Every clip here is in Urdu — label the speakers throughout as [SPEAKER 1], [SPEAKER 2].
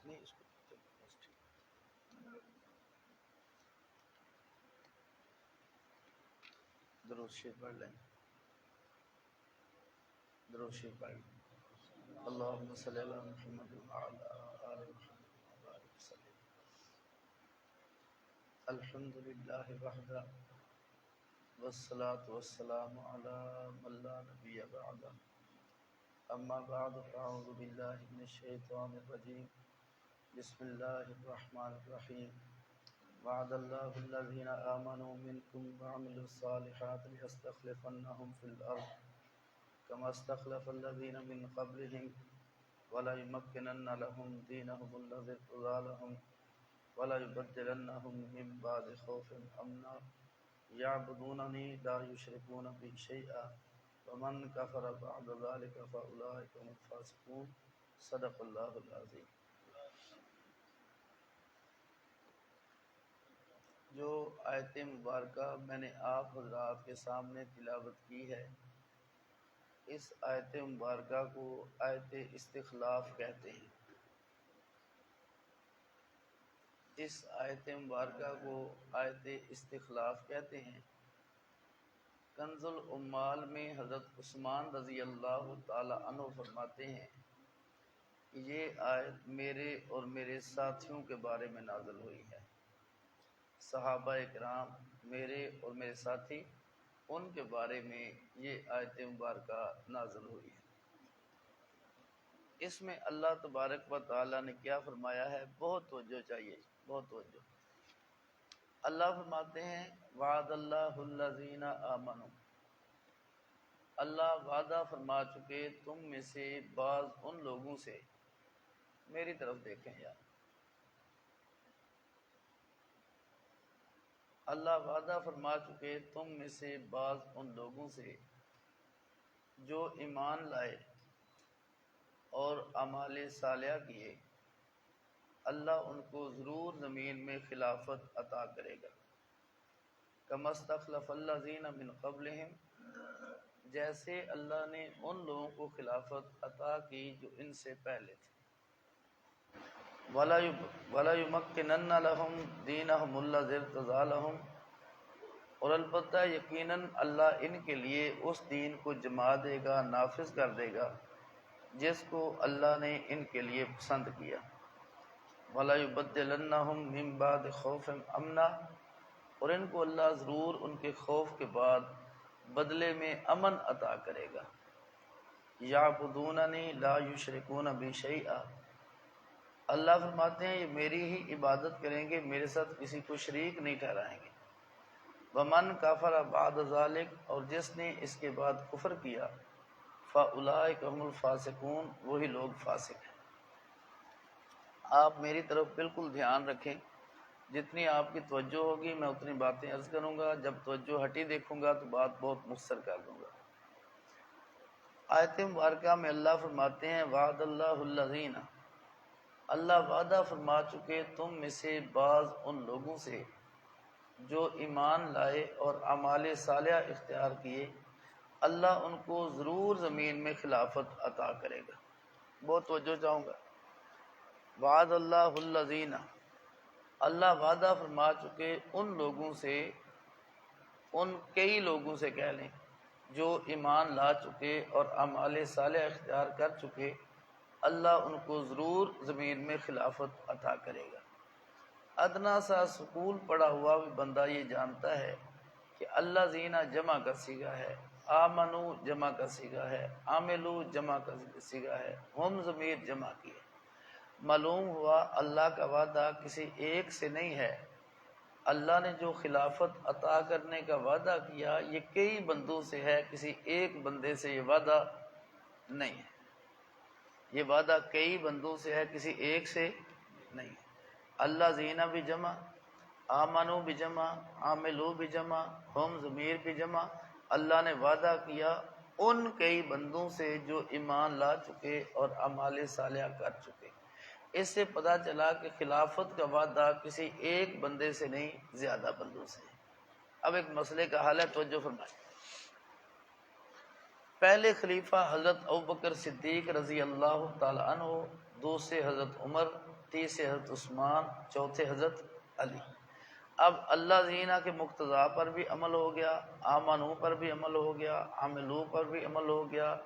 [SPEAKER 1] نہیں اس کو بس ٹھیک۔ درود شریف پڑھ لیں، درود شریف پڑھ لیں۔ اللہم صلی علی محمد وعلی آل محمد وبارک وسلم۔ الحمدللہ وحدہ والصلاة والسلام علی من لا نبی بعدہ، اما بعد فاعوذ باللہ من الشیطان الرجیم، بسم اللہ الرحمن الرحیم۔ وعد اللہ الذین آمنوا منکم وعملوا الصالحات لیستخلفنہم فی الارض كما استخلف الذين من قبلهم وليمكنن لهم دينهم الذي ارتضى لهم وليبدلنهم من بعد خوفهم أمنا يعبدونني لا يشركون بي شيئا ومن كفر بعد ذلك فأولئك هم الفاسقون۔ صدق اللہ العظیم۔ جو آیت مبارکہ میں نے آپ حضرات کے سامنے تلاوت کی ہے، اس آیت مبارکہ کو آیت استخلاف کہتے ہیں۔ اس آیت مبارکہ کو آیت استخلاف کہتے ہیں۔ کنز العمال میں حضرت عثمان رضی اللہ تعالی عنہ فرماتے ہیں کہ یہ آیت میرے اور میرے ساتھیوں کے بارے میں نازل ہوئی ہے۔ صحابہ کرام میرے اور میرے ساتھی، ان کے بارے میں یہ آیت مبارکہ نازل ہوئی ہے۔ اس میں اللہ تبارک و تعالی نے کیا فرمایا ہے، بہت توجہ چاہیے، بہت توجہ۔ اللہ فرماتے ہیں وعد اللہ الذین آمنوا، اللہ وعدہ فرما چکے تم میں سے بعض ان لوگوں سے، میری طرف دیکھیں یار، اللہ وعدہ فرما چکے تم میں سے بعض ان لوگوں سے جو ایمان لائے اور اعمال صالحہ کیے، اللہ ان کو ضرور زمین میں خلافت عطا کرے گا۔ کما استخلف الذین من قبلہم، جیسے اللہ نے ان لوگوں کو خلافت عطا کی جو ان سے پہلے تھے۔ وَلَيُمَكِّنَنَّ لَهُمْ دِينَهُمُ الَّذِي ارْتَضَىٰ لَهُمْ، اور البتہ یقیناً اللہ ان کے لیے اس دین کو جما دے گا، نافذ کر دے گا جس کو اللہ نے ان کے لیے پسند کیا۔ وَلَيُبَدِّلَنَّهُمْ مِن بَعْدِ خَوْفِهِمْ أَمْنًا، اور ان کو اللہ ضرور ان کے خوف کے بعد بدلے میں امن عطا کرے گا۔ یعبدوننی لا یشرکون بی شیئا، اللہ فرماتے ہیں یہ میری ہی عبادت کریں گے، میرے ساتھ کسی کو شریک نہیں ٹھہرائیں گے۔ ومن کفر بعد ذلک، اور جس نے اس کے بعد کفر کیا، فاولئک هم الفاسقون، وہی لوگ فاسق ہیں۔ آپ میری طرف بالکل دھیان رکھیں، جتنی آپ کی توجہ ہوگی میں اتنی باتیں عرض کروں گا، جب توجہ ہٹی دیکھوں گا تو بات بہت مختصر کر دوں گا۔ آیت مبارکہ میں اللہ فرماتے ہیں وعد اللہ الذین، اللہ وعدہ فرما چکے تم میں سے بعض ان لوگوں سے جو ایمان لائے اور اعمال صالحہ اختیار کیے، اللہ ان کو ضرور زمین میں خلافت عطا کرے گا۔ بہت توجہ چاہوں گا۔ وعد اللہ الذین، اللہ وعدہ فرما چکے ان لوگوں سے، ان کئی لوگوں سے کہہ لیں جو ایمان لا چکے اور اعمال صالح اختیار کر چکے، اللہ ان کو ضرور زمین میں خلافت عطا کرے گا۔ ادنا سا سکول پڑھا ہوا بھی بندہ یہ جانتا ہے کہ اللہ زینہ جمع کا صیغہ ہے، آمنو جمع کا صیغہ ہے، عاملو جمع کا صیغہ ہے، ہم ضمیر جمع کی ہے۔ معلوم ہوا اللہ کا وعدہ کسی ایک سے نہیں ہے، اللہ نے جو خلافت عطا کرنے کا وعدہ کیا یہ کئی بندوں سے ہے، کسی ایک بندے سے یہ وعدہ نہیں ہے۔ یہ وعدہ کئی بندوں سے ہے، کسی ایک سے نہیں ہے۔ اللہ زینہ بھی جمع، آمنو بھی جمع، عاملو بھی جمع، ہم ضمیر بھی جمع۔ اللہ نے وعدہ کیا ان کئی بندوں سے جو ایمان لا چکے اور اعمال صالحہ کر چکے۔ اس سے پتہ چلا کہ خلافت کا وعدہ کسی ایک بندے سے نہیں، زیادہ بندوں سے ہے۔ اب ایک مسئلے کا حل ہے، توجہ فرمائیں۔ پہلے خلیفہ حضرت ابوبکر صدیق رضی اللہ تعالی عنہ دوسرے حضرت عمر، تیسرے حضرت عثمان، چوتھے حضرت علی۔ اب اللہ زینہ کے مقتضا پر بھی عمل ہو گیا، آمنو پر بھی عمل ہو گیا، عاملو پر بھی عمل ہو گیا،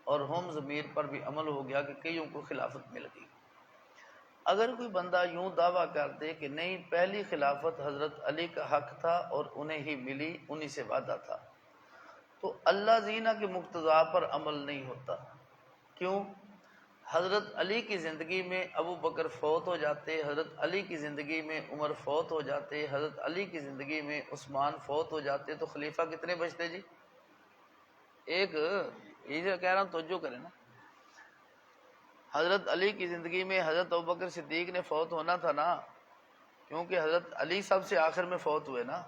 [SPEAKER 1] اور ہم ضمیر پر بھی عمل ہو گیا کہ کئیوں کو خلافت مل گئی۔ اگر کوئی بندہ یوں دعویٰ کر دے کہ نہیں پہلی خلافت حضرت علی کا حق تھا اور انہیں ہی ملی، انہی سے وعدہ تھا، تو اللہ زینہ کے مقتضا پر عمل نہیں ہوتا۔ کیوں؟ حضرت علی کی زندگی میں ابو بکر فوت ہو جاتے، حضرت علی کی زندگی میں عمر فوت ہو جاتے، حضرت علی کی زندگی میں عثمان فوت ہو جاتے، تو خلیفہ کتنے بچتے جی؟ ایک، یہ کہہ رہا ہوں توجہ کریں نا۔ حضرت علی کی زندگی میں حضرت ابوبکر صدیق نے فوت ہونا تھا نا، کیونکہ حضرت علی سب سے آخر میں فوت ہوئے نا،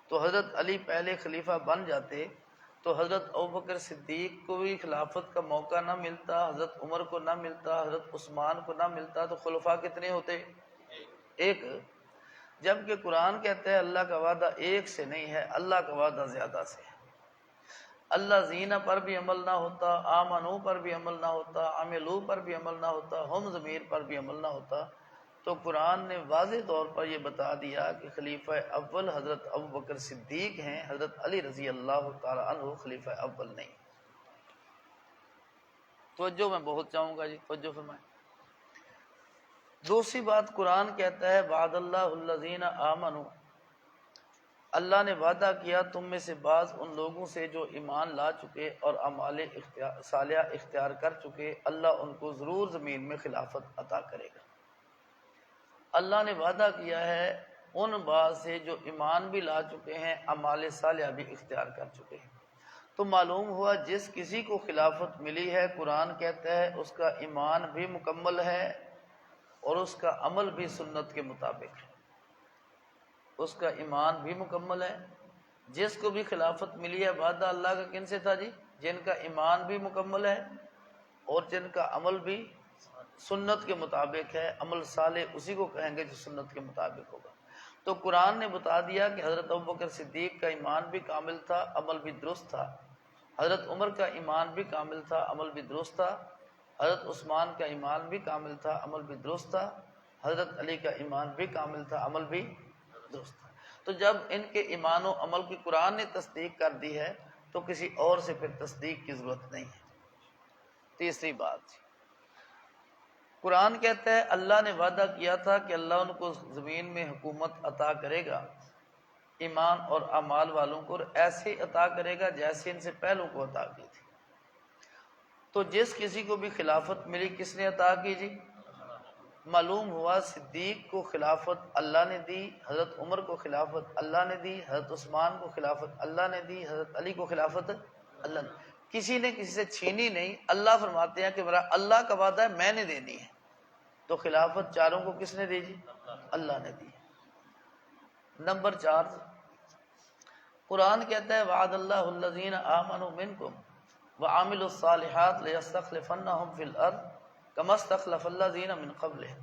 [SPEAKER 1] تو حضرت علی پہلے خلیفہ بن جاتے تو حضرت ابوبکر صدیق کو بھی خلافت کا موقع نہ ملتا، حضرت عمر کو نہ ملتا، حضرت عثمان کو نہ ملتا، تو خلفاء کتنے ہوتے؟ ایک۔ جبکہ قرآن کہتا ہے اللہ کا وعدہ ایک سے نہیں ہے، اللہ کا وعدہ زیادہ سے ہے۔ اللہ زینہ پر بھی عمل نہ ہوتا، آمنو پر بھی عمل نہ ہوتا، عملو پر بھی عمل نہ ہوتا، ہم ضمیر پر بھی عمل نہ ہوتا، تو قرآن نے واضح طور پر یہ بتا دیا کہ خلیفہ اول حضرت ابوبکر صدیق ہیں، حضرت علی رضی اللہ تعالی عنہ خلیفہ اول نہیں۔ توجہ میں بہت چاہوں گا جی، توجہ فرمائیں۔ دوسری بات قرآن کہتا ہے وعد اللہ الذین آمنوا، اللہ نے وعدہ کیا تم میں سے بعض ان لوگوں سے جو ایمان لا چکے اور اعمال صالحہ اختیار کر چکے، اللہ ان کو ضرور زمین میں خلافت عطا کرے گا۔ اللہ نے وعدہ کیا ہے ان بعض سے جو ایمان بھی لا چکے ہیں، اعمال صالحہ بھی اختیار کر چکے ہیں۔ تو معلوم ہوا جس کسی کو خلافت ملی ہے، قرآن کہتا ہے اس کا ایمان بھی مکمل ہے اور اس کا عمل بھی سنت کے مطابق ہے، اس کا ایمان بھی مکمل ہے۔ جس کو بھی خلافت ملی ہے وعدہ اللہ کا کن سے تھا جی؟ جن کا ایمان بھی مکمل ہے اور جن کا عمل بھی سنت کے مطابق ہے۔ عمل صالح اسی کو کہیں گے جو سنت کے مطابق ہوگا۔ تو قرآن نے بتا دیا کہ حضرت ابوبکر صدیق کا ایمان بھی کامل تھا، عمل بھی درست تھا، حضرت عمر کا ایمان بھی کامل تھا، عمل بھی درست تھا، حضرت عثمان کا ایمان بھی کامل تھا، عمل بھی درست تھا، حضرت علی کا ایمان بھی کامل تھا، عمل بھی درست تھا۔ تو جب ان کے ایمان و عمل کی قرآن نے تصدیق کر دی ہے تو کسی اور سے پھر تصدیق کی ضرورت نہیں ہے۔ تیسری بات، قرآن کہتا ہے اللہ نے وعدہ کیا تھا کہ اللہ ان کو زمین میں حکومت عطا کرے گا، ایمان اور اعمال والوں کو ایسے عطا کرے گا جیسے ان سے پہلوں کو عطا کی تھی۔ تو جس کسی کو بھی خلافت ملی کس نے عطا کی جی؟ معلوم ہوا صدیق کو خلافت اللہ نے دی، حضرت عمر کو خلافت اللہ نے دی، حضرت عثمان کو خلافت اللہ نے دی، حضرت علی کو خلافت اللہ نے، کسی نے کسی سے چھینی نہیں۔ اللہ فرماتے ہیں کہ میرا اللہ کا وعدہ ہے میں نے دینی ہے، تو خلافت چاروں کو کس نے دی جی؟ اللہ نے دی۔ نمبر 4، قرآن کہتا ہے وعد اللہ الذین آمنوا منکم وعملوا الصالحات لیستخلفنہم فی الارض کما استخلف الذین من قبلہم،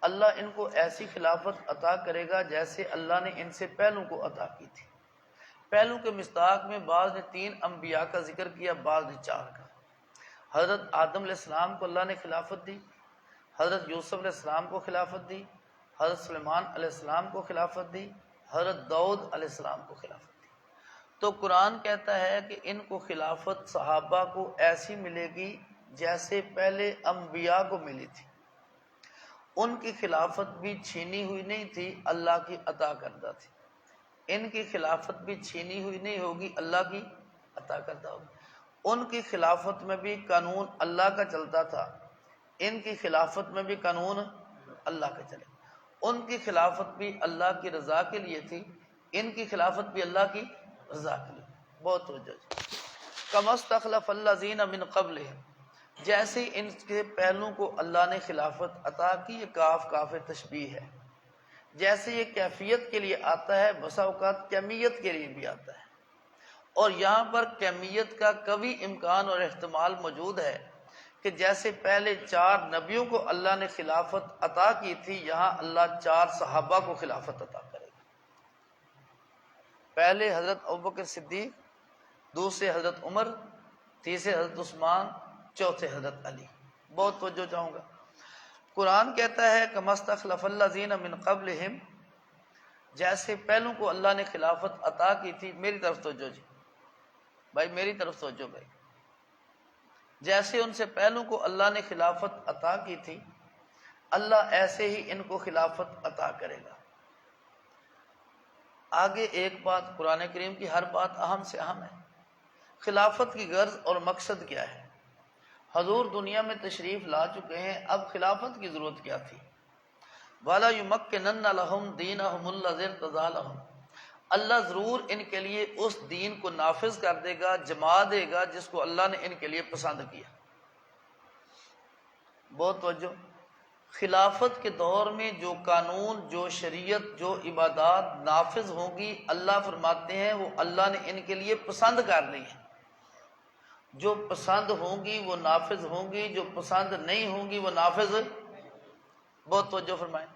[SPEAKER 1] اللہ ان کو ایسی خلافت عطا کرے گا جیسے اللہ نے ان سے پہلوں کو عطا کی تھی۔ پہلوں کے مصداق میں بعض نے 3 انبیاء کا ذکر کیا، بعض نے 4 کا۔ حضرت آدم علیہ السلام کو اللہ نے خلافت دی، حضرت یوسف علیہ السلام کو خلافت دی، حضرت سلیمان علیہ السلام کو خلافت دی، حضرت داؤد علیہ السلام کو خلافت دی۔ تو قرآن کہتا ہے کہ ان کو خلافت صحابہ کو ایسی ملے گی جیسے پہلے انبیاء کو ملی تھی۔ ان کی خلافت بھی چھینی ہوئی نہیں تھی، اللہ کی عطا کردہ تھی۔ ان کی خلافت بھی چھینی ہوئی نہیں ہوگی، اللہ کی عطا کردہ ہوگی۔ ان کی خلافت میں بھی قانون اللہ کا چلتا تھا، ان کی خلافت میں بھی قانون اللہ کا چلے۔ ان کی خلافت بھی اللہ کی رضا کے لیے تھی، ان کی خلافت بھی اللہ کی رضا کے لیے۔ بہت توجہ جی۔ کما استخلف الذین من قبلہم، جیسے ان کے پہلوں کو اللہ نے خلافت عطا کی، یہ کاف تشبیہ ہے۔ جیسے یہ کیفیت کے لیے آتا ہے بسا اوقات کیمیت کے لیے بھی آتا ہے، اور یہاں پر کیمیت کا قوی امکان اور احتمال موجود ہے کہ جیسے پہلے 4 نبیوں کو اللہ نے خلافت عطا کی تھی، یہاں اللہ 4 صحابہ کو خلافت عطا کرے گا۔ پہلے حضرت ابوبکر صدیق، دوسرے حضرت عمر، تیسرے حضرت عثمان، چوتھے حضرت علی۔ بہت توجہ چاہوں گا۔ قرآن کہتا ہے کہ مستخلف الذین من قبلہم، جیسے پہلوں کو اللہ نے خلافت عطا کی تھی. میری طرف توجہ جی بھائی، میری طرف توجہ بھائی. جیسے ان سے پہلوں کو اللہ نے خلافت عطا کی تھی، اللہ ایسے ہی ان کو خلافت عطا کرے گا. آگے ایک بات، قرآن کریم کی ہر بات اہم سے اہم ہے. خلافت کی غرض اور مقصد کیا ہے؟ حضور دنیا میں تشریف لا چکے ہیں، اب خلافت کی ضرورت کیا تھی؟ وَلَا يُمَكِّنَنَّ لَهُمْ دِينَهُمُ الَّذِي ارْتَضَىٰ لَهُمْ، اللہ ضرور ان کے لیے اس دین کو نافذ کر دے گا، جما دے گا جس کو اللہ نے ان کے لیے پسند کیا. بہت توجہ. خلافت کے دور میں جو قانون، جو شریعت، جو عبادات نافذ ہوں گی، اللہ فرماتے ہیں وہ اللہ نے ان کے لیے پسند کر لی ہیں. جو پسند ہوں گی وہ نافذ ہوں گی، جو پسند نہیں ہوں گی وہ نافذ. بہت توجہ فرمائیں.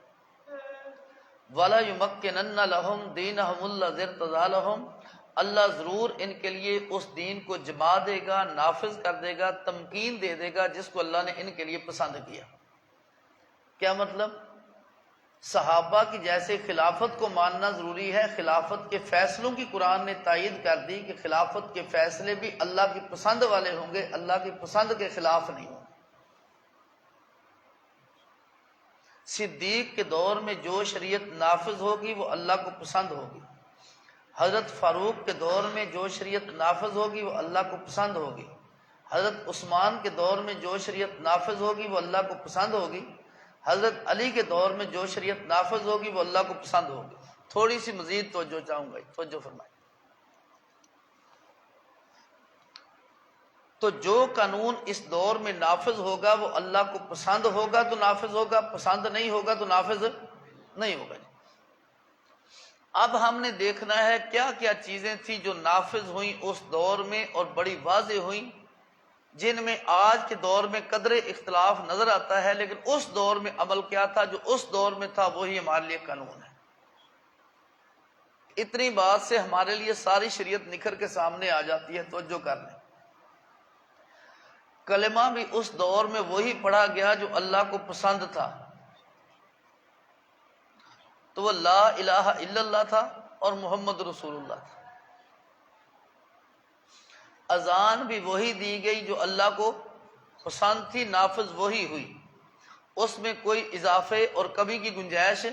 [SPEAKER 1] وَلَا يُمَكِّنَنَّ لَهُمْ دِينَهُمُ الَّذِي ارْتَضَىٰ لَهُمْ، اللہ ضرور ان کے لیے اس دین کو جما دے گا، نافذ کر دے گا، تمکین دے دے گا جس کو اللہ نے ان کے لیے پسند کیا. کیا مطلب؟ صحابہ کی جیسے خلافت کو ماننا ضروری ہے، خلافت کے فیصلوں کی قرآن نے تائید کر دی کہ خلافت کے فیصلے بھی اللہ کی پسند والے ہوں گے، اللہ کی پسند کے خلاف نہیں ہوں گے. صدیق کے دور میں جو شریعت نافذ ہوگی وہ اللہ کو پسند ہوگی. حضرت فاروق کے دور میں جو شریعت نافذ ہوگی وہ اللہ کو پسند ہوگی. حضرت عثمان کے دور میں جو شریعت نافذ ہوگی وہ اللہ کو پسند ہوگی. حضرت علی کے دور میں جو شریعت نافذ ہوگی وہ اللہ کو پسند ہوگی. تھوڑی سی مزید توجہ چاہوں گا، توجہ فرمائیں. تو جو قانون اس دور میں نافذ ہوگا وہ اللہ کو پسند ہوگا تو نافذ ہوگا، پسند نہیں ہوگا تو نافذ نہیں ہوگا. اب ہم نے دیکھنا ہے کیا کیا چیزیں تھیں جو نافذ ہوئیں اس دور میں اور بڑی واضح ہوئیں، جن میں آج کے دور میں قدر اختلاف نظر آتا ہے، لیکن اس دور میں عمل کیا تھا، جو اس دور میں تھا وہی ہمارے لیے قانون ہے. اتنی بات سے ہمارے لیے ساری شریعت نکھر کے سامنے آ جاتی ہے. توجہ کر لیں. کلمہ بھی اس دور میں وہی پڑھا گیا جو اللہ کو پسند تھا، تو وہ لا الہ الا اللہ تھا اور محمد رسول اللہ تھا. اذان بھی وہی دی گئی جو اللہ کو پسند تھی، نافذ وہی ہوئی، اس میں کوئی اضافے اور کمی کی گنجائش.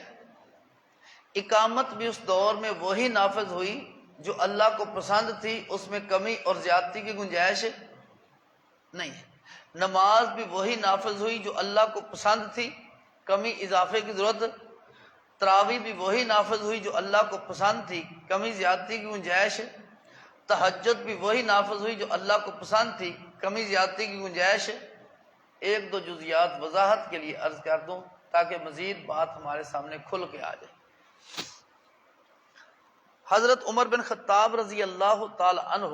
[SPEAKER 1] اقامت بھی اس دور میں وہی نافذ ہوئی جو اللہ کو پسند تھی، اس میں کمی اور زیادتی کی گنجائش نہیں ہے. نماز بھی وہی نافذ ہوئی جو اللہ کو پسند تھی، کمی اضافے کی ضرورت. تراویح بھی وہی نافذ ہوئی جو اللہ کو پسند تھی، کمی زیادتی کی گنجائش. تہجد بھی وہی نافذ ہوئی جو اللہ کو پسند تھی، کمی زیادتی کی گنجائش. ایک دو جزیات وضاحت کے لیے عرض کر دوں تاکہ مزید بات ہمارے سامنے کھل کے آ جائے. حضرت عمر بن خطاب رضی اللہ تعالی عنہ،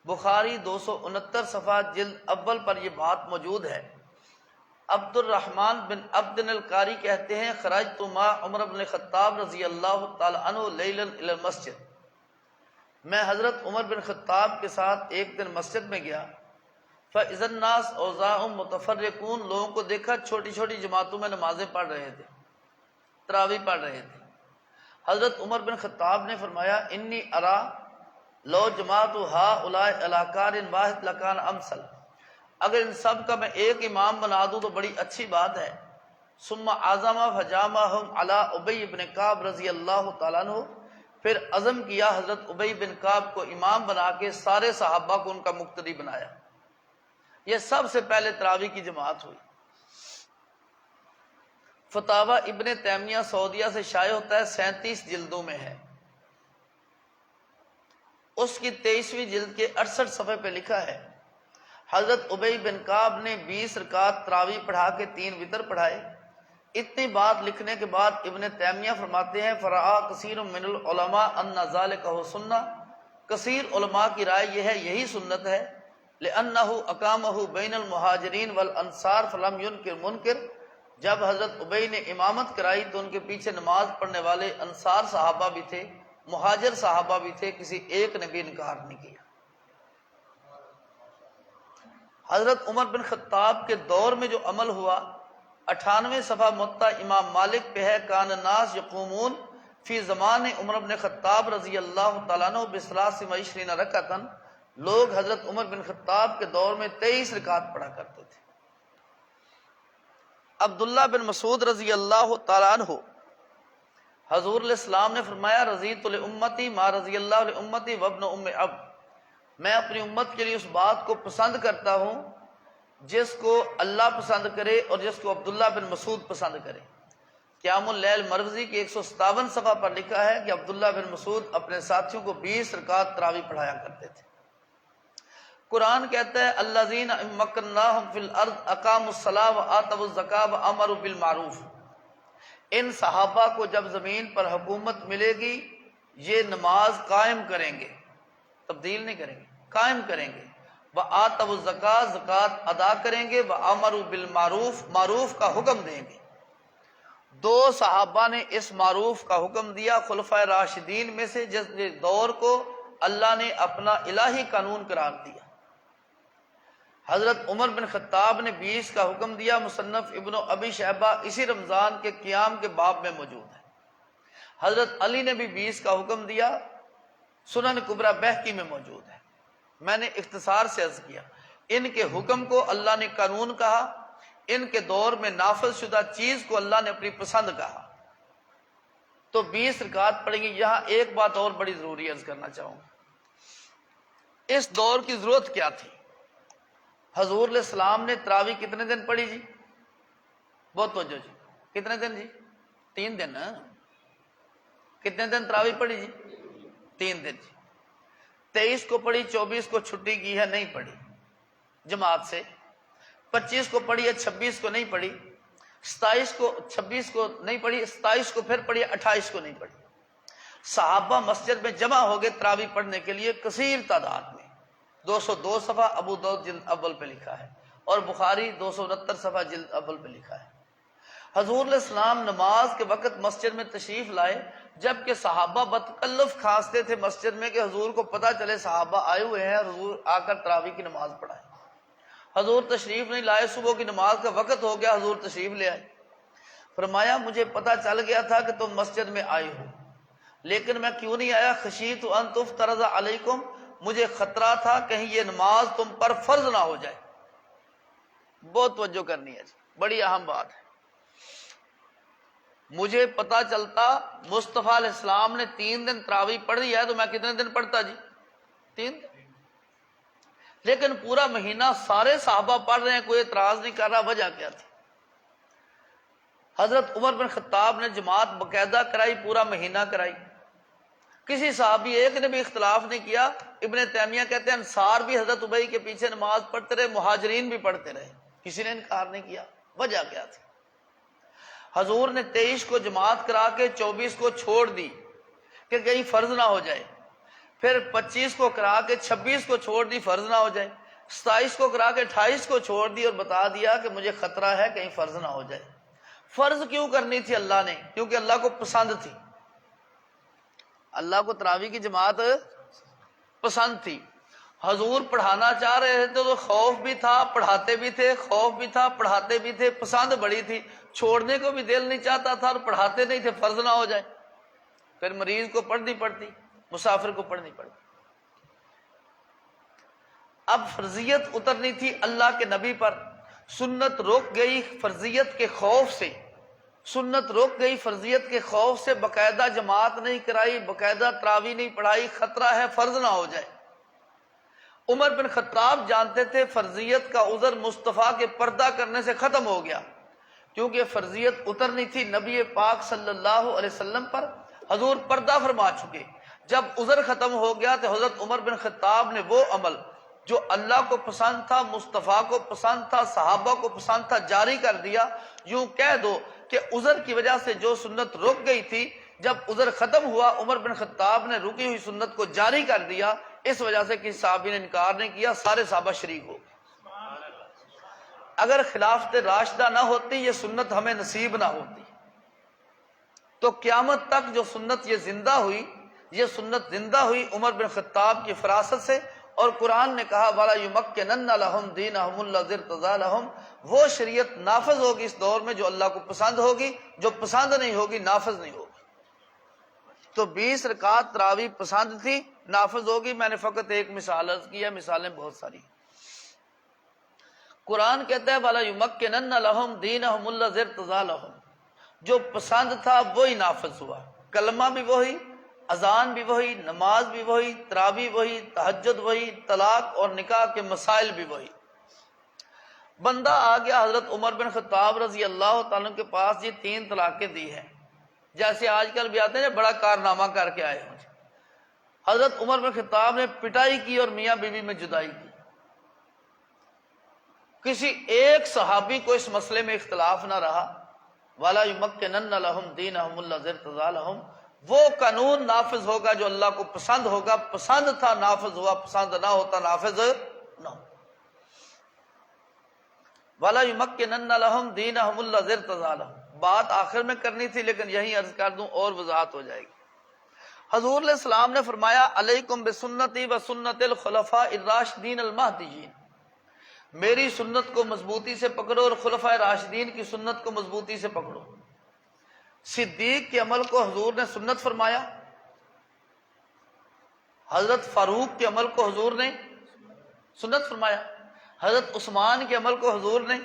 [SPEAKER 1] بخاری 269 صفحہ جلد اول پر یہ بات موجود ہے. عبد الرحمن بن عبد القاری کہتے ہیں خرجت مع عمر بن خطاب رضی اللہ تعالی عنہ لیلا الی المسجد، میں حضرت عمر بن خطاب کے ساتھ ایک دن مسجد میں گیا. فاذا الناس اوضاع متفرقون، لوگوں کو دیکھا چھوٹی چھوٹی جماعتوں میں نمازیں پڑھ رہے تھے، تراویح پڑھ رہے تھے. حضرت عمر بن خطاب نے فرمایا انی ارا لو جماعت ہؤلاء علی کار واحد لکان امثل، اگر ان سب کا میں ایک امام بنا دوں تو بڑی اچھی بات ہے. ثم عزم فجامعهم علی ابی بن کعب رضی اللہ تعالیٰ عنہ، پھر عزم کیا حضرت ابی بن کعب کو امام بنا کے سارے صحابہ کو ان کا مقتدی بنایا. یہ سب سے پہلے تراویح کی جماعت ہوئی. فتاوی ابن تیمیہ سعودیہ سے شائع ہوتا ہے، 37 جلدوں میں ہے. اس کی 23ویں جلد کے 68 صفحے پہ لکھا ہے حضرت ابی بن کعب نے 20 رکعت تراویح پڑھا کے 3 وتر پڑھائے. اتنی بات لکھنے کے بعد ابن تیمیہ فرماتے ہیں فرعا کثیر من العلماء ان ذلک هو سنہ، کثیر علماء کی رائے یہ ہے یہی سنت ہے. لأنہ اقامہ بین المہاجرین والانصار فلم ینکر منکر، جب حضرت ابی نے امامت کرائی تو ان کے پیچھے نماز پڑھنے والے انصار صحابہ بھی تھے، مہاجر صحابہ بھی تھے، کسی ایک نے بھی انکار نہیں کیا. حضرت عمر بن خطاب کے دور میں جو عمل ہوا 98 صفحہ موطا امام مالک پہ ہے، کان الناس یقومون فی زمان عمر بن خطاب رضی اللہ تعالیٰ عنہ بثلاث و عشرین رکعۃ، لوگ حضرت عمر بن خطاب کے دور میں 23 رکعت پڑھا کرتے تھے۔ عبداللہ بن مسعود رضی اللہ تعالیٰ عنہ، حضور علیہ السلام نے فرمایا رضیت لامتی ما رضی اللہ لامتی وابن ام عبد، میں اپنی امت کے لیے اس بات کو پسند کرتا ہوں جس کو اللہ پسند کرے اور جس کو عبداللہ بن مسعود پسند کرے۔ قیام اللیل مروزی کے 157 صفحہ پر لکھا ہے کہ عبداللہ بن مسعود اپنے ساتھیوں کو 20 رکعت تراویح پڑھایا کرتے تھے۔ قرآن کہتا ہے الذین مکناہم فی الارض اقاموا الصلاۃ وآتوا الزکاۃ وامروا بالمعروف، ان صحابہ کو جب زمین پر حکومت ملے گی یہ نماز قائم کریں گے، تبدیل نہیں کریں گے، قائم کریں گے، وآتوا الزکاۃ، زکوٰۃ ادا کریں گے، وامروا بالمعروف، معروف کا حکم دیں گے۔ دو صحابہ نے اس معروف کا حکم دیا خلفائے راشدین میں سے، جس دور کو اللہ نے اپنا الہی قانون قرار دیا۔ حضرت عمر بن خطاب نے 20 کا حکم دیا، مصنف ابن ابی شیبہ اسی رمضان کے قیام کے باب میں موجود ہے۔ حضرت علی نے بھی 20 کا حکم دیا، سنن کبریٰ بہقی میں موجود ہے۔ میں نے اختصار سے عرض کیا ان کے حکم کو اللہ نے قانون کہا، ان کے دور میں نافذ شدہ چیز کو اللہ نے اپنی پسند کہا۔ تو 20 رکعت پڑھیں گے۔ یہاں ایک بات اور بڑی ضروری عرض کرنا چاہوں گا، اس دور کی ضرورت کیا تھی؟ حضور علیہ السلام نے تراویح کتنے دن پڑھی جی؟ بہت توجہ جی، کتنے دن جی؟ 3 دن۔ کتنے دن تراویح پڑھی جی؟ 3 دن جی۔ 23 کو پڑھی، 24 کو چھٹی کی ہے، نہیں پڑھی جماعت سے، 25 کو پڑھی ہے، 26 کو نہیں پڑھی، 26 کو نہیں پڑھی، 27 کو پھر پڑھی، 28 کو نہیں پڑھی۔ صحابہ مسجد میں جمع ہو گئے تراویح پڑھنے کے لیے کثیر تعداد میں۔ 202 صفحہ ابو داؤد جلد اول پہ لکھا ہے، اور بخاری 269 صفحہ جلد اول پہ لکھا ہے۔ حضور علیہ السلام نماز کے وقت مسجد میں تشریف لائے، جبکہ صحابہ بتکلف کھانستے تھے مسجد میں کہ حضور کو پتہ چلے صحابہ آئے ہوئے ہیں اور حضور آ کر تراویح کی نماز پڑھائے۔ حضور تشریف نہیں لائے، صبح کی نماز کا وقت ہو گیا، حضور تشریف لے آئے۔ فرمایا مجھے پتہ چل گیا تھا کہ تم مسجد میں آئے ہو، لیکن میں کیوں نہیں آیا؟ خشیت ان تفترض علیکم، مجھے خطرہ تھا کہیں یہ نماز تم پر فرض نہ ہو جائے۔ بہت توجہ کرنی ہے جی، بڑی اہم بات ہے۔ مجھے پتا چلتا مصطفیٰ علیہ السلام نے 3 دن تراویح پڑھی ہے تو میں کتنے دن پڑھتا جی؟ 3 دن۔ لیکن پورا مہینہ سارے صحابہ پڑھ رہے ہیں، کوئی اعتراض نہیں کر رہا، وجہ کیا تھی؟ حضرت عمر بن خطاب نے جماعت باقاعدہ کرائی، پورا مہینہ کرائی، کسی صحابی ایک نے بھی اختلاف نہیں کیا۔ ابن تیمیہ کہتے ہیں انصار بھی حضرت ابی کے پیچھے نماز پڑھتے رہے، مہاجرین بھی پڑھتے رہے، کسی نے انکار نہیں کیا۔ وجہ کیا تھی؟ حضور نے 23 کو جماعت کرا کے 24 کو چھوڑ دی کہ کہیں فرض نہ ہو جائے، پھر 25 کو کرا کے 26 کو چھوڑ دی فرض نہ ہو جائے، 27 کو کرا کے 28 کو چھوڑ دی اور بتا دیا کہ مجھے خطرہ ہے کہیں فرض نہ ہو جائے۔ فرض کیوں کرنی تھی اللہ نے؟ کیونکہ اللہ کو پسند تھی، اللہ کو تراویح کی جماعت پسند تھی۔ حضور پڑھانا چاہ رہے تھے تو خوف بھی تھا، پڑھاتے بھی تھے، خوف بھی تھا، پڑھاتے بھی تھے، پسند بڑی تھی، چھوڑنے کو بھی دل نہیں چاہتا تھا اور پڑھاتے نہیں تھے فرض نہ ہو جائے۔ پھر مریض کو پڑھنی پڑتی، مسافر کو پڑھنی پڑتی۔ اب فرضیت اترنی تھی اللہ کے نبی پر، سنت رک گئی فرضیت کے خوف سے، سنت رک گئی فرضیت کے خوف سے، باقاعدہ جماعت نہیں کرائی، باقاعدہ تراویح نہیں پڑھائی، خطرہ ہے فرض نہ ہو جائے۔ عمر بن خطاب جانتے تھے فرضیت کا عذر مصطفیٰ کے پردہ کرنے سے ختم ہو گیا، کیونکہ فرضیت اترنی تھی نبی پاک صلی اللہ علیہ وسلم پر، حضور پردہ فرما چکے۔ جب عذر ختم ہو گیا تو حضرت عمر بن خطاب نے وہ عمل جو اللہ کو پسند تھا، مصطفیٰ کو پسند تھا، صحابہ کو پسند تھا، جاری کر دیا۔ یوں کہہ دو کہ عذر کی وجہ سے جو سنت رک گئی تھی، جب عذر ختم ہوا عمر بن خطاب نے رکی ہوئی سنت کو جاری کر دیا۔ اس وجہ سے کسی صحابی نے انکار نہیں کیا، سارے صحابہ شریک ہو گئے۔ اگر خلافت راشدہ نہ ہوتی، یہ سنت ہمیں نصیب نہ ہوتی، تو قیامت تک جو سنت یہ زندہ ہوئی، یہ سنت زندہ ہوئی عمر بن خطاب کی فراست سے، اور قرآن نے کہا وَلَا يُمَكِّنَنَّ لَهُمْ دِينَهُمُ الَّذِي ارْتَضَىٰ لَهُمْ، وہ شریعت نافذ ہوگی اس دور میں جو اللہ کو پسند ہوگی، جو پسند نہیں ہوگی نافذ نہیں ہوگی۔ تو 20 رکعت تراویح پسند تھی، نافذ ہوگی۔ میں نے فقط ایک مثال عرض کیا، مثالیں بہت ساری۔ قرآن کہتا ہے وَلَا يُمَكِّنَنَّ لَهُمْ دِينَهُمُ الَّذِي ارْتَضَىٰ لَهُمْ، جو پسند تھا وہی نافذ ہوا، کلمہ بھی وہی، اذان بھی وہی، نماز بھی وہی، تراویح وہی، تہجد وہی، طلاق اور نکاح کے مسائل بھی وہی۔ بندہ آ گیا حضرت عمر بن خطاب رضی اللہ تعالیٰ کے پاس، یہ 3 طلاقیں دی ہیں، جیسے آج کل بھی آتے ہیں بڑا کارنامہ کر کے آئے مجھے۔ حضرت عمر بن خطاب نے پٹائی کی اور میاں بیوی میں جدائی کی۔ کسی ایک صحابی کو اس مسئلے میں اختلاف نہ رہا، وَلَا يُمَكِّنَنَّ لَهُمْ دِينَهُمُ الَّذِي ارْتَضَىٰ لَهُمْ، وہ قانون نافذ ہوگا جو اللہ کو پسند ہوگا، پسند تھا نافذ ہوا، پسند نہ ہوتا نافذ نہ ہو۔ وَلَا يُمَكِّنَنَّ لَهُمْ دِينَهُمُ الَّذِي ارْتَضَىٰ لَهُمْ، بات آخر میں کرنی تھی لیکن یہیں عرض کر دوں اور وضاحت ہو جائے گی۔ حضور علیہ السلام نے فرمایا علیکم بسنتی و سنت الخلفاء الراشدین المہدیین، میری سنت کو مضبوطی سے پکڑو اور خلفائے راشدین کی سنت کو مضبوطی سے پکڑو۔ صدیق کے عمل کو حضور نے سنت فرمایا، حضرت فاروق کے عمل کو حضور نے سنت فرمایا، حضرت عثمان کے عمل کو حضور نے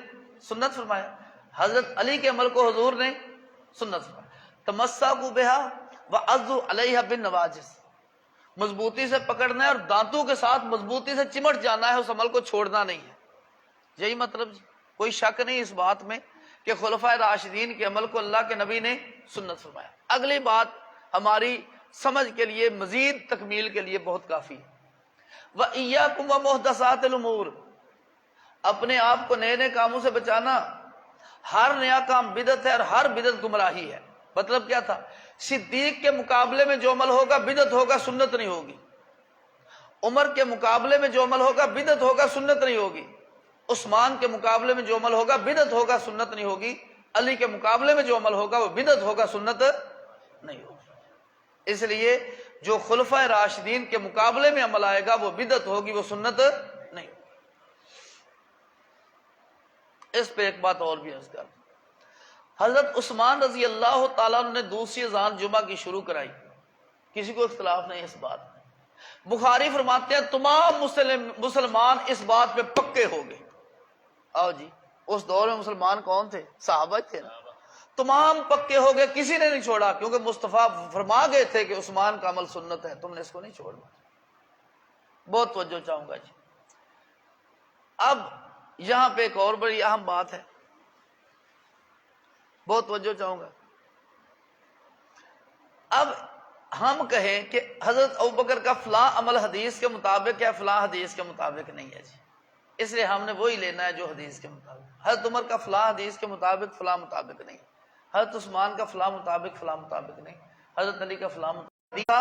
[SPEAKER 1] سنت فرمایا، حضرت علی کے عمل کو حضور نے سنت فرمایا۔ تمسکوا بہا وعضوا علیہا بالنواجذ، مضبوطی سے پکڑنا ہے اور دانتوں کے ساتھ مضبوطی سے چمٹ جانا ہے، اس عمل کو چھوڑنا نہیں ہے۔ یہی مطلب، کوئی شک نہیں اس بات میں کہ خلفائے راشدین کے عمل کو اللہ کے نبی نے سنت فرمایا۔ اگلی بات ہماری سمجھ کے لیے، مزید تکمیل کے لیے بہت کافی ہے۔ وَإِيَّاكُمْ وَمُحْدَثَاتِ الْأُمُورِ، اپنے آپ کو نئے نئے کاموں سے بچانا۔ ہر نیا کام بدعت ہے اور ہر بدعت گمراہی ہے۔ مطلب کیا تھا؟ صدیق کے مقابلے میں جو عمل ہوگا بدعت ہوگا، سنت نہیں ہوگی۔ عمر کے مقابلے میں جو عمل ہوگا بدعت ہوگا، سنت نہیں ہوگی۔ عثمان کے مقابلے میں جو عمل ہوگا بدعت ہوگا، سنت نہیں ہوگی۔ علی کے مقابلے میں جو عمل ہوگا وہ بدعت ہوگا، سنت نہیں ہوگی۔ اس لیے جو خلفائے راشدین کے مقابلے میں عمل آئے گا وہ بدعت ہوگی، وہ سنت نہیں ہوگی۔ اس پہ ایک بات اور بھی عرض کر دوں۔ حضرت عثمان رضی اللہ تعالیٰ عنہ نے دوسری اذان جمعہ کی شروع کرائی، کسی کو اختلاف نہیں اس بات میں۔ بخاری فرماتے ہیں تمام مسلمان اس بات پہ پکے ہو گئے۔ آؤ جی، اس دور میں مسلمان کون تھے؟ صحابہ تھے نا، تمام پکے ہو گئے، کسی نے نہیں چھوڑا، کیونکہ مصطفیٰ فرما گئے تھے کہ عثمان کا عمل سنت ہے، تم نے اس کو نہیں چھوڑنا۔ بہت توجہ چاہوں گا جی۔ اب یہاں پہ ایک اور بڑی اہم بات ہے، بہت توجہ چاہوں گا۔ اب ہم کہیں کہ حضرت ابوبکر کا فلاں عمل حدیث کے مطابق ہے، فلاں حدیث کے مطابق نہیں ہے جی، اس لیے ہم نے وہی لینا ہے جو حدیث کے مطابق۔ حضرت عمر کا فلاں حدیث کے مطابق فلاں مطابق نہیں، حضرت عثمان کا فلاں مطابق فلاں مطابق نہیں، حضرت علی کا فلاں مطابق۔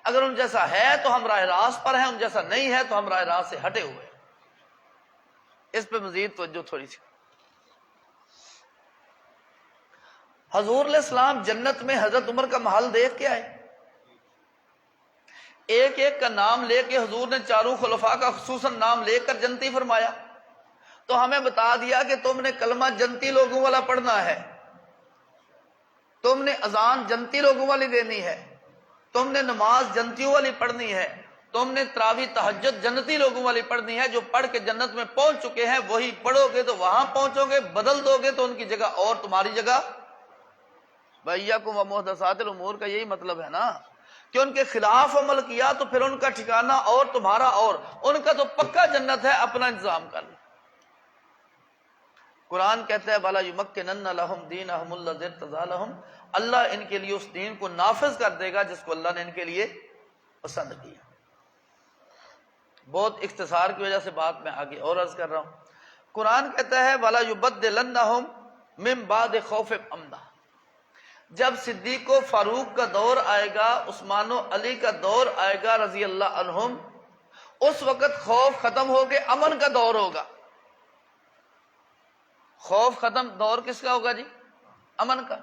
[SPEAKER 1] اگر ان جیسا ہے تو ہم راہ راست پر ہیں، ان جیسا نہیں ہے تو ہم راہ راست سے ہٹے ہوئے ہیں۔ اس پہ مزید توجہ تھوڑی سی۔ حضور علیہ السلام جنت میں حضرت عمر کا محل دیکھ کے آئے، ایک ایک کا نام لے کے حضور نے چاروں خلفاء کا خصوصاً نام لے کر جنتی فرمایا، تو ہمیں بتا دیا کہ تم نے کلمہ جنتی لوگوں والا پڑھنا ہے، تم نے اذان جنتی لوگوں والی دینی ہے، تم نے نماز جنتیوں والی پڑھنی ہے، تم نے تراویح تہجد جنتی لوگوں والی پڑھنی ہے۔ جو پڑھ کے جنت میں پہنچ چکے ہیں وہی پڑھو گے تو وہاں پہنچو گے، بدل دو گے تو ان کی جگہ اور تمہاری جگہ۔ وَإِيَّاكُمْ وَمُحْدَثَاتِ الْأُمُورِ کا یہی مطلب ہے نا، کہ ان کے خلاف عمل کیا تو پھر ان کا ٹھکانہ اور تمہارا اور، ان کا تو پکا جنت ہے، اپنا انتظام کر لو۔ قرآن کہتا ہے وَلَا يُمَكِّنَنَّ لَهُمْ دِينَهُمُ الَّذِي ارْتَضَىٰ لَهُمْ، اللہ ان کے لیے اس دین کو نافذ کر دے گا جس کو اللہ نے ان کے لیے پسند کیا۔ بہت اختصار کی وجہ سے بات میں آگے اور عرض کر رہا ہوں۔ قرآن کہتا ہے وَلَا يُبَدِّلَنَّهُمْ مِن بَعْدِ خَوْفٍ أَمْنًا، جب صدیق و فاروق کا دور آئے گا، عثمان و علی کا دور آئے گا رضی اللہ عنہم، اس وقت خوف ختم ہو کے امن کا دور ہوگا۔ خوف ختم، دور کس کا ہوگا جی؟ امن کا۔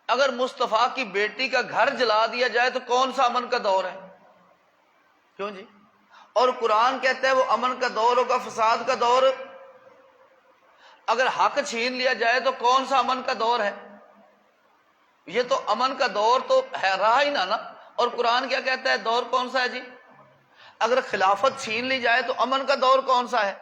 [SPEAKER 1] اگر مصطفیٰ کی بیٹی کا گھر جلا دیا جائے تو کون سا امن کا دور ہے؟ کیوں جی؟ اور قرآن کہتا ہے وہ امن کا دور ہوگا، فساد کا دور۔ اگر حق چھین لیا جائے تو کون سا امن کا دور ہے؟ یہ تو امن کا دور تو ہے رہا ہی نا۔ اور قرآن کیا کہتا ہے؟ دور کون سا ہے جی؟ اگر خلافت چھین لی جائے تو امن کا دور کون سا ہے؟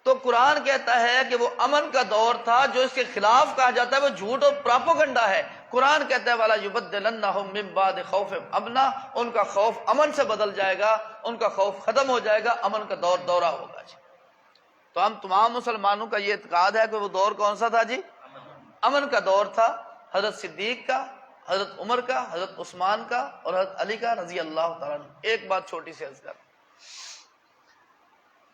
[SPEAKER 1] تو قرآن کہتا ہے کہ وہ امن کا دور تھا، جو اس کے خلاف کہا جاتا ہے وہ جھوٹ اور پراپوگنڈا ہے۔ قرآن کہتا ہے وَلَا يُبَدِّلَنَّهُم مِّن بَعْدِ خَوْفِهِمْ أَمْنًا، ان کا خوف امن سے بدل جائے گا، ان کا خوف ختم ہو جائے گا، امن کا دور دورہ ہوگا جی۔ تو ہم تمام مسلمانوں کا یہ اعتقاد ہے کہ وہ دور کون سا تھا جی؟ امن کا دور تھا، حضرت صدیق کا، حضرت عمر کا، حضرت عثمان کا اور حضرت علی کا رضی اللہ تعالیٰ عنہ۔ ایک بات چھوٹی سی عرض کر،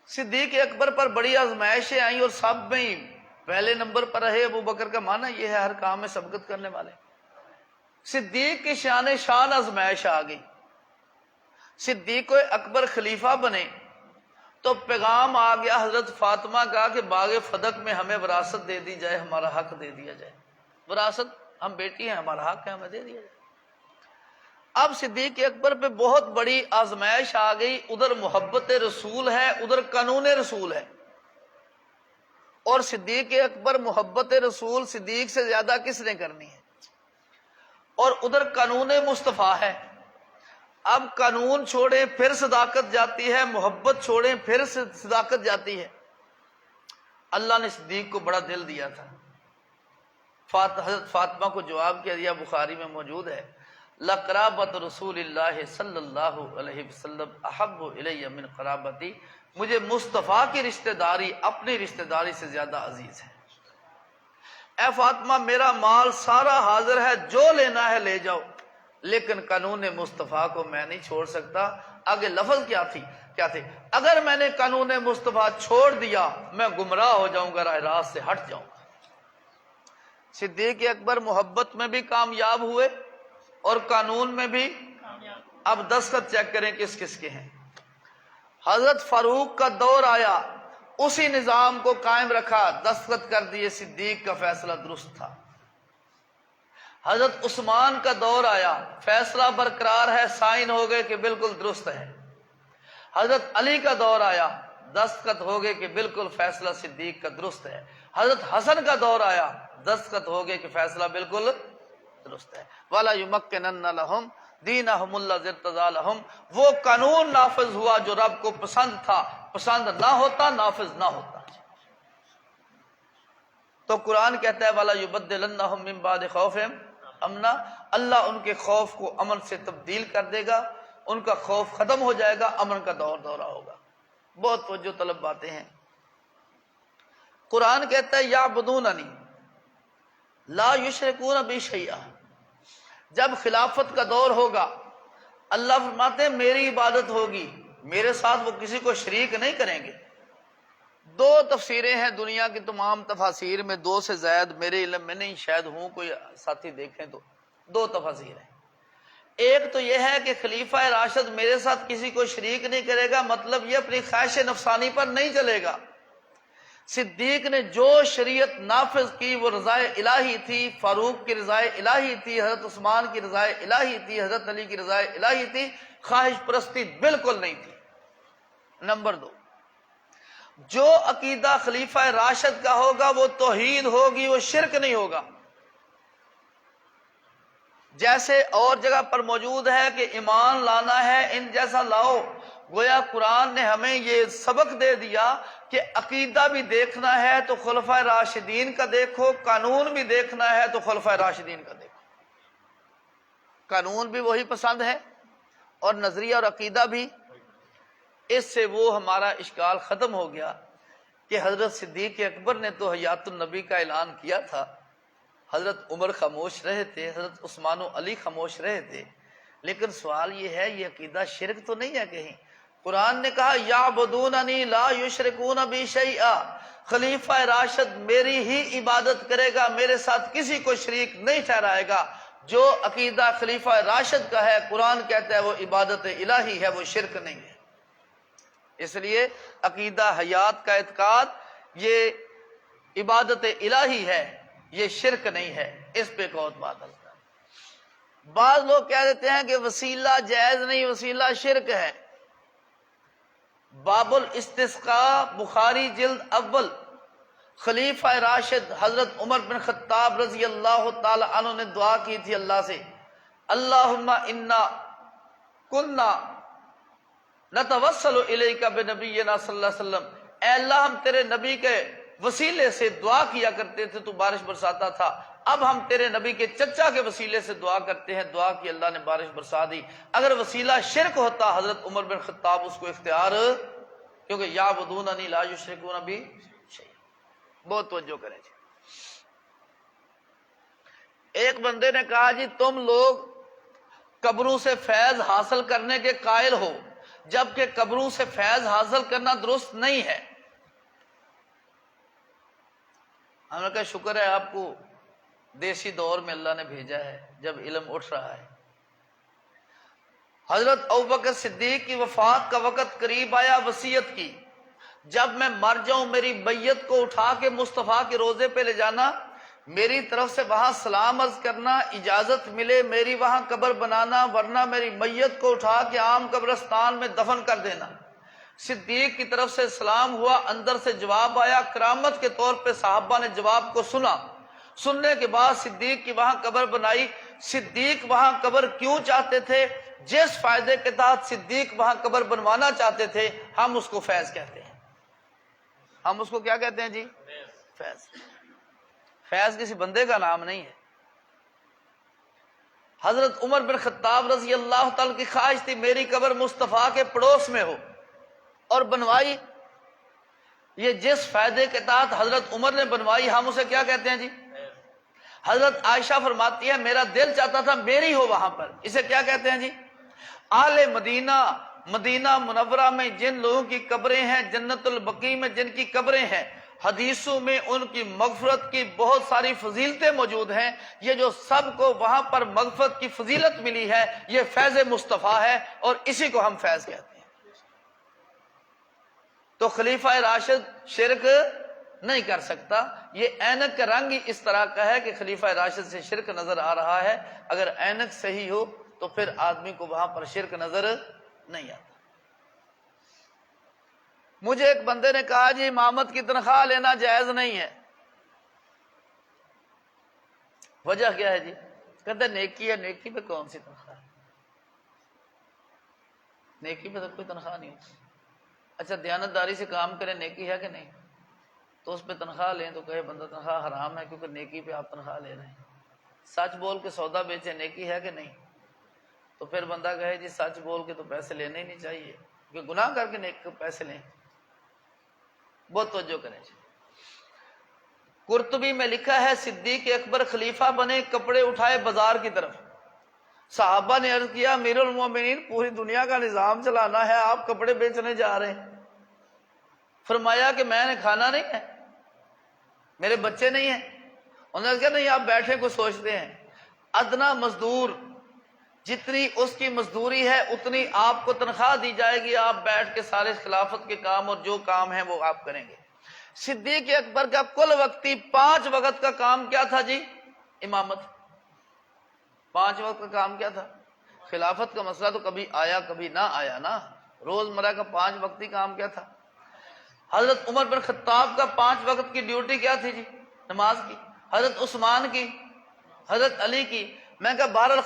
[SPEAKER 1] صدیق اکبر پر بڑی آزمائشیں آئیں اور سب میں پہلے نمبر پر رہے۔ ابو بکر کا معنی یہ ہے ہر کام میں سبقت کرنے والے۔ صدیق کی شان آزمائش آ گئی، صدیق اکبر خلیفہ بنے تو پیغام آ گیا حضرت فاطمہ کا کہ باغ فدق میں ہمیں وراثت دے دی جائے، ہمارا حق دے دیا جائے، وراثت ہم بیٹی ہیں، ہمارا حق ہے، ہمیں دے دیا جائے۔ اب صدیق اکبر پہ بہت بڑی آزمائش آ گئی، ادھر محبت رسول ہے، ادھر قانون رسول ہے۔ اور صدیق اکبر محبت رسول صدیق سے زیادہ کس نے کرنی ہے؟ اور ادھر قانون مصطفیٰ ہے۔ اب قانون چھوڑیں پھر صداقت جاتی ہے، محبت چھوڑیں پھر صداقت جاتی ہے۔ اللہ نے صدیق کو بڑا دل دیا تھا۔ حضرت فاطمہ کو جواب کیا دیا، بخاری میں موجود ہے، لقرابت رسول اللہ صلی اللہ علیہ وسلم احب الی من قرابتی، مجھے مصطفیٰ کی رشتہ داری اپنی رشتہ داری سے زیادہ عزیز ہے۔ اے فاطمہ میرا مال سارا حاضر ہے، جو لینا ہے لے جاؤ، لیکن قانون مصطفیٰ کو میں نہیں چھوڑ سکتا۔ آگے لفظ کیا تھے؟ اگر میں نے قانون مصطفیٰ چھوڑ دیا میں گمراہ ہو جاؤں گا، راہ راست سے ہٹ جاؤں گا۔ صدیق اکبر محبت میں بھی کامیاب ہوئے اور قانون میں بھی۔ اب دستخط چیک کریں کس کس کے ہیں۔ حضرت فاروق کا دور آیا، اسی نظام کو قائم رکھا، دستخط کر دیے، صدیق کا فیصلہ درست تھا۔ حضرت عثمان کا دور آیا، فیصلہ برقرار ہے، سائن ہو گئے کہ بالکل درست ہے۔ حضرت علی کا دور آیا، دستخط ہو گئے کہ بالکل فیصلہ صدیق کا درست ہے۔ حضرت حسن کا دور آیا، دستخط ہو گئے کہ فیصلہ بالکل درست ہے۔ وَلَا يُمَكِّنَنَّ لَهُمْ دِينَهُمُ الَّذِي ارْتَضَىٰ لَهُمْ، وہ قانون نافذ ہوا جو رب کو پسند تھا، پسند نہ ہوتا نافذ نہ ہوتا۔ تو قرآن کہتا ہے وَلَا يُبَدِّلَنَّهُم مِّن بَعْدِ خَوْفِهِمْ أَمْنًا، اللہ ان کے خوف کو امن سے تبدیل کر دے گا، ان کا خوف ختم ہو جائے گا، امن کا دور دورہ ہوگا۔ بہت توجہ طلب باتیں ہیں۔ قرآن کہتا ہے یعبدوننی لا یشرکون بی شیئا، جب خلافت کا دور ہوگا اللہ فرماتے ہیں میری عبادت ہوگی، میرے ساتھ وہ کسی کو شریک نہیں کریں گے۔ دو تفسیریں ہیں دنیا کی تمام تفاسیر میں، دو سے زائد میرے علم میں نہیں، شاید ہوں کوئی ساتھی دیکھیں تو دو تفاسیر ہیں۔ ایک تو یہ ہے کہ خلیفہ راشد میرے ساتھ کسی کو شریک نہیں کرے گا، مطلب یہ اپنی خواہش نفسانی پر نہیں چلے گا۔ صدیق نے جو شریعت نافذ کی وہ رضائے الہی تھی، فاروق کی رضائے الہی تھی، حضرت عثمان کی رضائے الہی تھی، حضرت علی کی رضائے الہی تھی، خواہش پرستی بالکل نہیں تھی۔ نمبر دو، جو عقیدہ خلیفہ راشد کا ہوگا وہ توحید ہوگی، وہ شرک نہیں ہوگا۔ جیسے اور جگہ پر موجود ہے کہ ایمان لانا ہے ان جیسا لاؤ، گویا قرآن نے ہمیں یہ سبق دے دیا کہ عقیدہ بھی دیکھنا ہے تو خلفائے راشدین کا دیکھو، قانون بھی دیکھنا ہے تو خلفائے راشدین کا دیکھو۔ قانون بھی وہی پسند ہے اور نظریہ اور عقیدہ بھی۔ اس سے وہ ہمارا اشکال ختم ہو گیا کہ حضرت صدیق اکبر نے تو حیات النبی کا اعلان کیا تھا، حضرت عمر خاموش رہے تھے، حضرت عثمان و علی خاموش رہے تھے، لیکن سوال یہ ہے یہ عقیدہ شرک تو نہیں ہے کہیں؟ قرآن نے کہا یعبدوننی لا یشرکون بی شیئا، خلیفہ راشد میری ہی عبادت کرے گا، میرے ساتھ کسی کو شریک نہیں ٹھہرائے گا۔ جو عقیدہ خلیفہ راشد کا ہے قرآن کہتا ہے وہ عبادت الہی ہے، وہ شرک نہیں ہے۔ اس لیے عقیدہ حیات کا اعتقاد یہ عبادت الہی ہے، یہ شرک نہیں ہے۔ اس پہ ایک اور بات ہے، بعض لوگ کہہ دیتے ہیں کہ وسیلہ جائز نہیں، وسیلہ شرک ہے۔ باب الاستسقاء، بخاری جلد اول۔ خلیفہ راشد حضرت عمر بن خطاب رضی اللہ تعالی عنہ نے دعا کی تھی اللہ سے، اللہم انا کنا نتوسل الیک بنبینا صلی اللہ علیہ وسلم، اے اللہ ہم تیرے نبی کے وسیلے سے دعا کیا کرتے تھے تو بارش برساتا تھا، اب ہم تیرے نبی کے چچا کے وسیلے سے دعا کرتے ہیں، دعا کی اللہ نے بارش برسا دی۔ اگر وسیلہ شرک ہوتا حضرت عمر بن خطاب اس کو اختیار، کیونکہ یعبدوننی لا یشرکون بی شیئا۔ بہت توجہ کریں جی۔ ایک بندے نے کہا جی تم لوگ قبروں سے فیض حاصل کرنے کے قائل ہو، جبکہ قبروں سے فیض حاصل کرنا درست نہیں ہے۔ ہم نے کہا شکر ہے آپ کو دیسی دور میں اللہ نے بھیجا ہے جب علم اٹھ رہا ہے۔ حضرت ابوبکر صدیق کی وفات کا وقت قریب آیا، وصیت کی جب میں مر جاؤں میری بیعت کو اٹھا کے مصطفیٰ کے روضے پہ لے جانا، میری طرف سے وہاں سلام عرض کرنا، اجازت ملے میری وہاں قبر بنانا، ورنہ میری میت کو اٹھا کے عام قبرستان میں دفن کر دینا۔ صدیق کی طرف سے سلام ہوا، اندر سے جواب آیا، کرامت کے طور پہ صحابہ نے جواب کو سنا۔ سننے کے بعد صدیق کی وہاں قبر بنائی۔ صدیق وہاں قبر کیوں چاہتے تھے؟ جس فائدے کے تحت صدیق وہاں قبر بنوانا چاہتے تھے، ہم اس کو فیض کہتے ہیں۔ ہم اس کو کیا کہتے ہیں جی؟ فیض۔ فیض کسی بندے کا نام نہیں ہے۔ حضرت عمر بن خطاب رضی اللہ تعالی کی خواہش تھی میری قبر مصطفیٰ کے پڑوس میں ہو، اور بنوائی۔ یہ جس فائدے کے تحت حضرت عمر نے بنوائی، ہم اسے کیا کہتے ہیں جی؟ حضرت عائشہ فرماتی ہے میرا دل چاہتا تھا میری ہو وہاں پر، اسے کیا کہتے ہیں جی؟ اہل مدینہ، مدینہ منورہ میں جن لوگوں کی قبریں ہیں، جنت البقیع میں جن کی قبریں ہیں، حدیثوں میں ان کی مغفرت کی بہت ساری فضیلتیں موجود ہیں۔ یہ جو سب کو وہاں پر مغفرت کی فضیلت ملی ہے، یہ فیض مصطفیٰ ہے، اور اسی کو ہم فیض کہتے ہیں۔ تو خلیفہ راشد شرک نہیں کر سکتا۔ یہ اینک کا رنگ ہی اس طرح کا ہے کہ خلیفہ راشد سے شرک نظر آ رہا ہے۔ اگر اینک صحیح ہو تو پھر آدمی کو وہاں پر شرک نظر نہیں آتا۔ مجھے ایک بندے نے کہا جی امامت کی تنخواہ لینا جائز نہیں ہے۔ وجہ کیا ہے جی؟ کہتے نیکی ہے، نیکی پہ کون سی تنخواہ؟ نیکی پہ تو کوئی تنخواہ نہیں ہوتی۔ اچھا دیانتداری سے کام کریں، نیکی ہے کہ نہیں؟ تو اس پہ تنخواہ لیں تو کہے بندہ تنخواہ حرام ہے کیونکہ نیکی پہ آپ تنخواہ لے رہے ہیں۔ سچ بول کے سودا بیچے، نیکی ہے کہ نہیں؟ تو پھر بندہ کہے جی سچ بول کے تو پیسے لینے ہی نہیں چاہیے کیونکہ گناہ کر کے نیک پیسے لیں۔ بہت توجہ کریں۔ قرطبی میں لکھا ہے صدیق اکبر خلیفہ بنے، کپڑے اٹھائے بازار کی طرف۔ صحابہ نے عرض کیا امیر المومنین پوری دنیا کا نظام چلانا ہے، آپ کپڑے بیچنے جا رہے ہیں۔ فرمایا کہ میں نے کھانا نہیں ہے، میرے بچے نہیں ہیں۔ انہوں نے کہا نہیں آپ بیٹھے کو سوچتے ہیں، ادنا مزدور جتنی اس کی مزدوری ہے اتنی آپ کو تنخواہ دی جائے گی، آپ بیٹھ کے سارے خلافت کے کام اور جو کام ہیں وہ آپ کریں گے۔ صدیق اکبر کا کل وقتی 5 وقت کا کام کیا تھا جی؟ امامت۔ 5 وقت کا کام کیا تھا؟ خلافت کا مسئلہ تو کبھی آیا کبھی نہ آیا نا، روزمرہ کا 5 وقتی کام کیا تھا؟ حضرت عمر بن خطاب کا 5 وقت کی ڈیوٹی کیا تھی جی؟ نماز کی۔ حضرت عثمان کی، حضرت علی کی۔ میں کہا بہرحال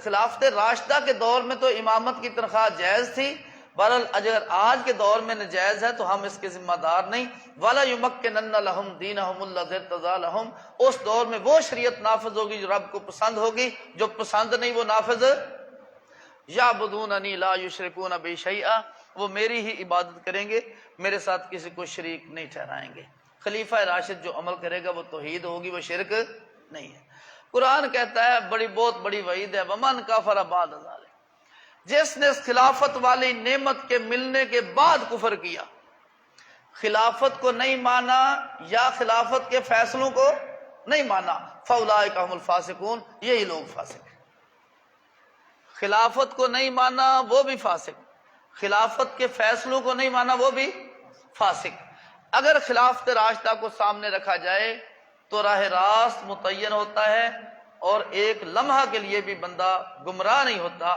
[SPEAKER 1] خلافت راشدہ کے دور میں تو امامت کی تنخواہ جائز تھی، بہرحال اگر آج کے دور میں ناجائز ہے تو ہم اس کے ذمہ دار نہیں۔ وَلَا يُمَكِّنَنَّ لَهُمْ دِينَهُمُ الَّذِي ارْتَضَىٰ لَهُمْ، اس دور میں وہ شریعت نافذ ہوگی جو رب کو پسند ہوگی، جو پسند نہیں وہ نافذ۔ يَعْبُدُونَنِي لَا يُشْرِكُونَ بِي شَيْئًا، وہ میری ہی عبادت کریں گے، میرے ساتھ کسی کو شریک نہیں ٹھہرائیں گے۔ خلیفہ راشد جو عمل کرے گا وہ توحید ہوگی، وہ شرک نہیں ہے۔ قرآن کہتا ہے بہت بڑی وعید ہے، وَمَنْ كَفَرَ بَعْدَ ذَلِكَ، جس نے خلافت والی نعمت کے ملنے کے بعد کفر کیا، خلافت کو نہیں مانا یا خلافت کے فیصلوں کو نہیں مانا، فَأُولَٰئِكَ هُمُ الْفَاسِقُونَ، یہی لوگ فاسق ہیں۔ خلافت کو نہیں مانا وہ بھی فاسق، خلافت کے فیصلوں کو نہیں مانا وہ بھی فاسق۔ اگر خلافت راشدہ کو سامنے رکھا جائے تو راہ راست متعین ہوتا ہے اور ایک لمحہ کے لیے بھی بندہ گمراہ نہیں ہوتا۔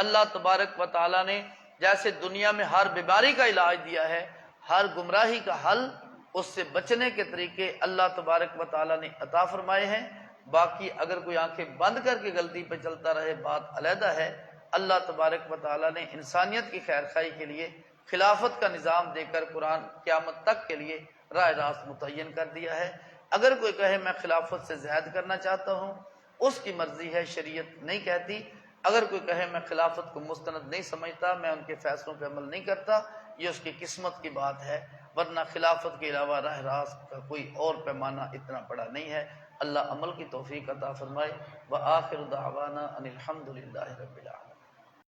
[SPEAKER 1] اللہ تبارک و تعالیٰ نے جیسے دنیا میں ہر بیماری کا علاج دیا ہے، ہر گمراہی کا حل، اس سے بچنے کے طریقے اللہ تبارک و تعالیٰ نے عطا فرمائے ہیں۔ باقی اگر کوئی آنکھیں بند کر کے غلطی پہ چلتا رہے بات علیحدہ ہے۔ اللہ تبارک و تعالیٰ نے انسانیت کی خیر خواہی کے لیے خلافت کا نظام دے کر قرآن قیامت تک کے لیے راہ راست متعین کر دیا ہے۔ اگر کوئی کہے میں خلافت سے زائد کرنا چاہتا ہوں، اس کی مرضی ہے، شریعت نہیں کہتی۔ اگر کوئی کہے میں خلافت کو مستند نہیں سمجھتا، میں ان کے فیصلوں پہ عمل نہیں کرتا، یہ اس کی قسمت کی بات ہے، ورنہ خلافت کے علاوہ راہ راست کا کوئی اور پیمانہ اتنا بڑا نہیں ہے۔ اللہ عمل کی توفیق عطا فرمائے۔ وآخر دعوانا ان الحمد للہ رب العالمین۔